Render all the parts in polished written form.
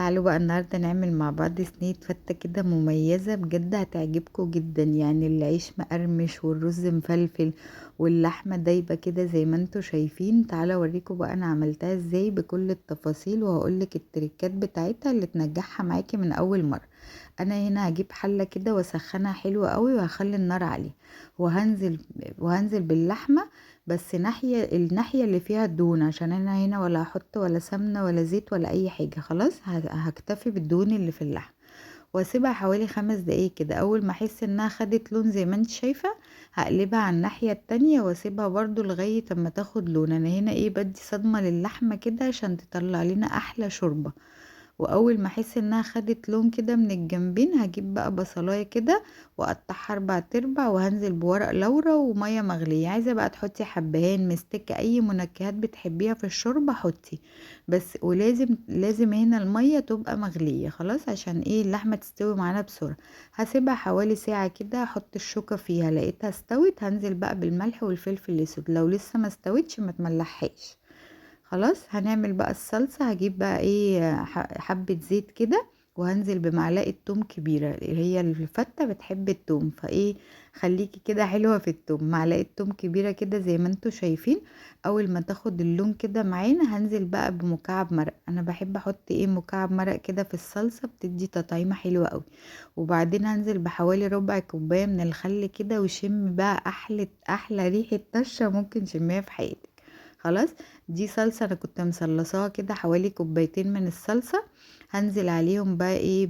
تعالوا بقى النهاردة نعمل مع بعض صينية فتة كده مميزة بجد هتعجبكم جدا. يعني العيش مقرمش والرز مفلفل واللحمة دايبة كده زي ما انتوا شايفين. تعالوا اوريكم بقى انا عملتها ازاي بكل التفاصيل، وهقولك التريكات بتاعتها اللي تنجحها معاكي من اول مرة. انا هنا هجيب حلة كده واسخنها حلوة قوي وهخلي النار عليه، وهنزل باللحمة، بس الناحية اللي فيها الدهون، عشان انا هنا ولا هحط ولا سمنة ولا زيت ولا اي حاجة. خلاص هكتفي بالدهون اللي في اللحم، واسيبها حوالي 5 دقايق كده. اول ما احس انها خدت لون زي ما انت شايفة، هقلبها على الناحية التانية واسيبها برضو لغاية اما تاخد لون. انا هنا بدي صدمة للحمة كده عشان تطلع لنا احلى شوربة. واول ما احس انها خدت لون كده من الجنبين، هجيب بقى بصلايه كده واقطعها 4 تربع، وهنزل بورق لورا وميه مغليه. عايزه بقى تحطي حبهان مستكه، اي منكهات بتحبيها في الشوربه حطي، بس ولازم هنا الميه تبقى مغليه خلاص، عشان اللحمه تستوي معانا بسرعه. هسيبها حوالي ساعه كده، احط الشوكه فيها لقيتها استوت، هنزل بقى بالملح والفلفل الاسود. لو لسه ما استوتش ما تملحهاش. خلاص هنعمل بقى الصلصة. هجيب بقى حبة زيت كده، وهنزل بمعلقة توم كبيرة. هي الفتة بتحب التوم، خليكي كده حلوة في التوم. معلقة توم كبيرة كده زي ما انتوا شايفين. اول ما تاخد اللون كده معانا، هنزل بقى بمكعب مرق. انا بحب احط مكعب مرق كده في الصلصة، بتدي تطعيمة حلوة قوي. وبعدين هنزل بحوالي ربع كوباية من الخل كده، وشم بقى احلى ريحة طشة ممكن تشميها في حياتك. خلاص، دي صلصة انا كنت مصلصاها كده، حوالي كوبايتين من الصلصة. هنزل عليهم بقى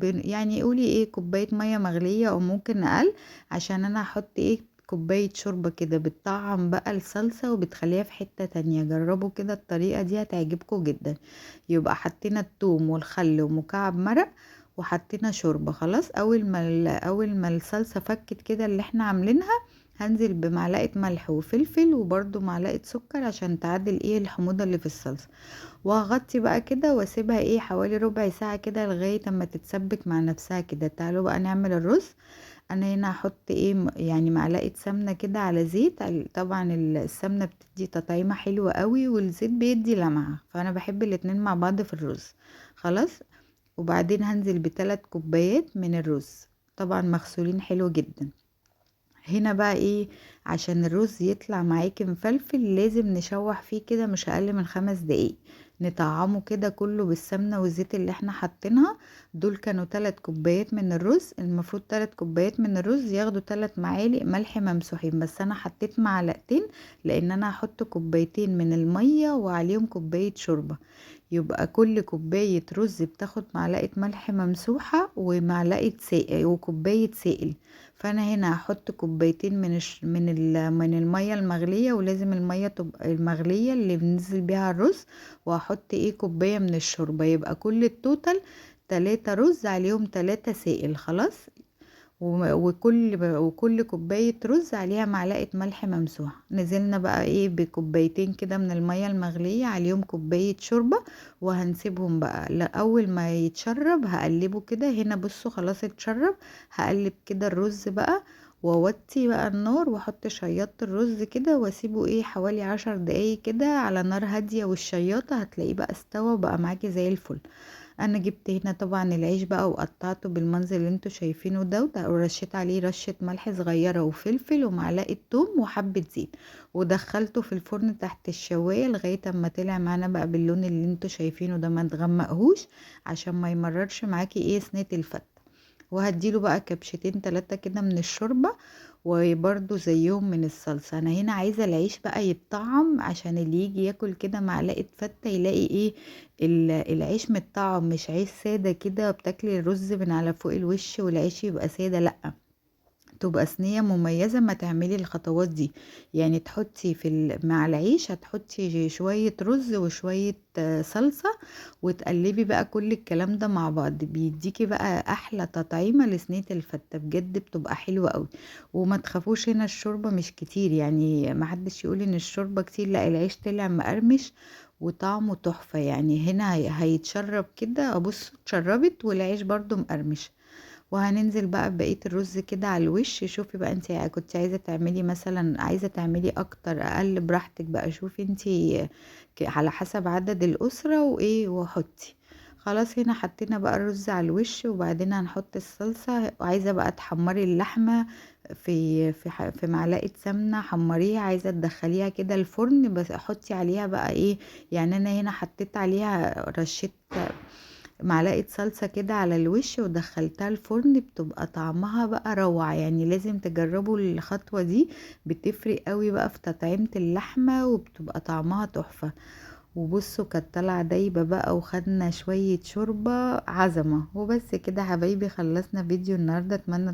يعني قولي كوباية مية مغلية او ممكن اقل، عشان انا هحط كوباية شوربة كده بتطعم بقى الصلصة وبتخليها في حتة تانية. جربوا كده الطريقة دي هتعجبكم جدا. يبقى حطينا الثوم والخل ومكعب مرق وحطينا شوربة. خلاص، اول ما الصلصة فكت كده اللي احنا عاملينها، هنزل بمعلقة ملح وفلفل وبرده معلقة سكر عشان تعدل الحموضة اللي في الصلصة. وهغطي بقى كده واسيبها حوالي ربع ساعة كده لغاية اما تتسبك مع نفسها كده. تعالوا بقى نعمل الرز. انا هنا هحط يعني معلقة سمنة كده على زيت. طبعا السمنة بتدي تطعيمة حلوة قوي، والزيت بيدي لمعة، فانا بحب الاتنين مع بعض في الرز. خلاص، وبعدين هنزل ب3 كوبايات من الرز، طبعا مغسولين حلو جدا. هنا بقى عشان الرز يطلع معاكي مفلفل، لازم نشوح فيه كده مش اقل من 5 دقايق. نطعمه كده كله بالسمنة والزيت اللي احنا حاطينها. دول كانوا 3 كوبايات من الرز، المفروض 3 كوبايات من الرز ياخدوا 3 معالق ملح ممسوحين، بس انا حطيت معلقتين، لان انا هحط كوبايتين من المية وعليهم كوباية شوربة. يبقى كل كوباية رز بتاخد معلقة ملح ممسوحة ومعلقة سائل وكوباية سائل. فانا هنا هحط كوبايتين من الميه المغليه، ولازم الميه تبقى المغليه اللي بننزل بيها الرز. وهحط كوبايه من الشوربه، يبقى كل التوتال 3 رز عليهم 3 سائل. خلاص، وكل كوباية رز عليها معلقة ملح ممسوحة. نزلنا بقى بكوبايتين كده من المية المغلية عليهم كوباية شوربة، وهنسيبهم بقى لأول ما يتشرب. هقلبه كده، هنا بصوا خلاص اتشرب. هقلب كده الرز بقى، ووطي بقى النار، واحط شياط الرز كده، واسيبه حوالي 10 دقايق كده على نار هادية. والشياطة هتلاقيه بقى استوى وبقى معاكي زي الفل. انا جبت هنا طبعا العيش بقى وقطعته بالمنظر اللي انتوا شايفينه ده، ورشيت عليه رشة ملح صغيرة وفلفل ومعلقة توم وحبة زيت، ودخلته في الفرن تحت الشواية لغاية اما طلع معانا بقى باللون اللي انتوا شايفينه ده. ما تغمقهوش عشان ما يمررش معاكي صينية الفتة. وهديله بقى كبشتين 3 كده من الشوربة، وبرده زيهم من الصلصة. انا هنا عايزة العيش بقى يتطعم، عشان اللي يجي ياكل كده معلقة فتة يلاقي العيش متطعم، مش عيش سادة كده بتاكلي الرز من على فوق الوش والعيش يبقى سادة. لأ، تبقى صينية مميزة. ما تعملي الخطوات دي، يعني تحطي مع العيش هتحطي شوية رز وشوية صلصة، وتقلبي بقى كل الكلام ده مع بعض، بيديكي بقى احلى تطعيمة لصينية الفتة. بجد بتبقى حلوة قوي. وما تخافوش، هنا الشوربة مش كتير، يعني ما حدش يقول ان الشوربة كتير، لا العيش طلع مقرمش وطعمه تحفة. يعني هنا هيتشرب كده، ابص اتشربت والعيش برضو مقرمش. وهننزل بقى ببقية الرز كده على الوش. شوفي بقى انت كنت عايزة تعملي مثلا، عايزة تعملي اكتر اقل براحتك بقى. شوفي انت على حسب عدد الاسرة وحطي. خلاص هنا حطينا بقى الرز على الوش، وبعدين هنحط الصلصة. وعايزة بقى تحمري اللحمة في معلقة سمنة، حمريها. عايزة تدخليها كده الفرن، بس حطي عليها بقى ايه، يعني انا هنا حطيت عليها رشيت معلقة صلصة كده على الوش ودخلتها الفرن، بتبقى طعمها بقى روعة. يعني لازم تجربوا الخطوة دي، بتفرق قوي بقى في تطعيمة اللحمة، وبتبقى طعمها تحفة. وبصوا كانت طالعة دايبة بقى، وخدنا شوية شوربة عزمة. وبس كده حبايبي، خلصنا فيديو النهاردة. اتمنى